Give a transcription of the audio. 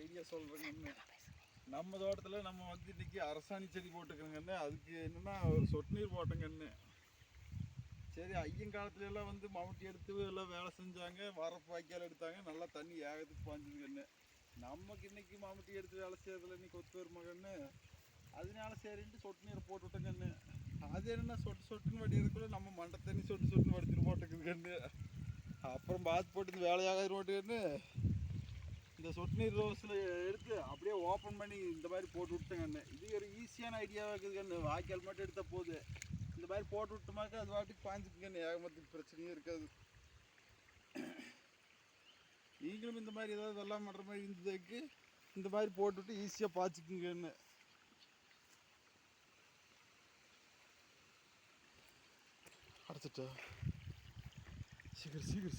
Idea சொல்கிறேங்கன்னு. நம்ம தோட்டத்தில் நம்ம வந்து இன்றைக்கி அரசாணி செடி போட்டுக்கிறோங்கன்னு. அதுக்கு என்னென்னா ஒரு சொட்டு நீர் போட்டோங்கன்னு. சரி, ஐயங்காலத்துலலாம் வந்து மம்முட்டி எடுத்து எல்லாம் வேலை செஞ்சாங்க, வரப்பு வாய்க்கால் எடுத்தாங்க, நல்லா தண்ணி ஏகத்துக்கு பாய்ஞ்சுதுங்கன்னு. நமக்கு இன்றைக்கி மம்முட்டி எடுத்து வேலை செய்யறதுல இன்னைக்கு கொத்து வருமாங்கன்னு, அதனால சரின்ட்டு சொட்டு நீரை போட்டு விட்டோங்கன்னு. அது என்னென்னா சொட்டு சொட்டுன்னு வடிக்கிறதுக்குள்ள நம்ம மண்டை தண்ணி சொட்டு சொட்டுன்னு வடிச்சுட்டு போட்டுக்குதுங்கன்னு. அப்புறம் பார்த்து போட்டு இந்த வேலையாகாது போட்டுக்கன்னு இந்த சொட்டு நீர் ரோஸில் எடுத்து அப்படியே ஓப்பன் பண்ணி இந்த மாதிரி போட்டு விட்டேங்கன்னு. இது ஒரு ஈஸியான ஐடியாவாக இருக்குதுங்கன்னு. வாய்க்கால் மட்டும் எடுத்தால் போகுது. இந்த மாதிரி போட்டு விட்டோமாக்க அது வாட்டுக்கு பாஞ்சுக்குங்கன்னு. ஏகமத்துக்கு பிரச்சனையும் இருக்காது. நீங்களும் இந்த மாதிரி ஏதாவது வெள்ளாமை பண்ணுற மாதிரி இருந்ததுக்கு இந்த மாதிரி போட்டுவிட்டு ஈஸியாக பாய்ச்சிக்குங்கன்னு. அடைச்சிட்டா சீக்கிரம் சீக்கிரம் சீக்கிரம்.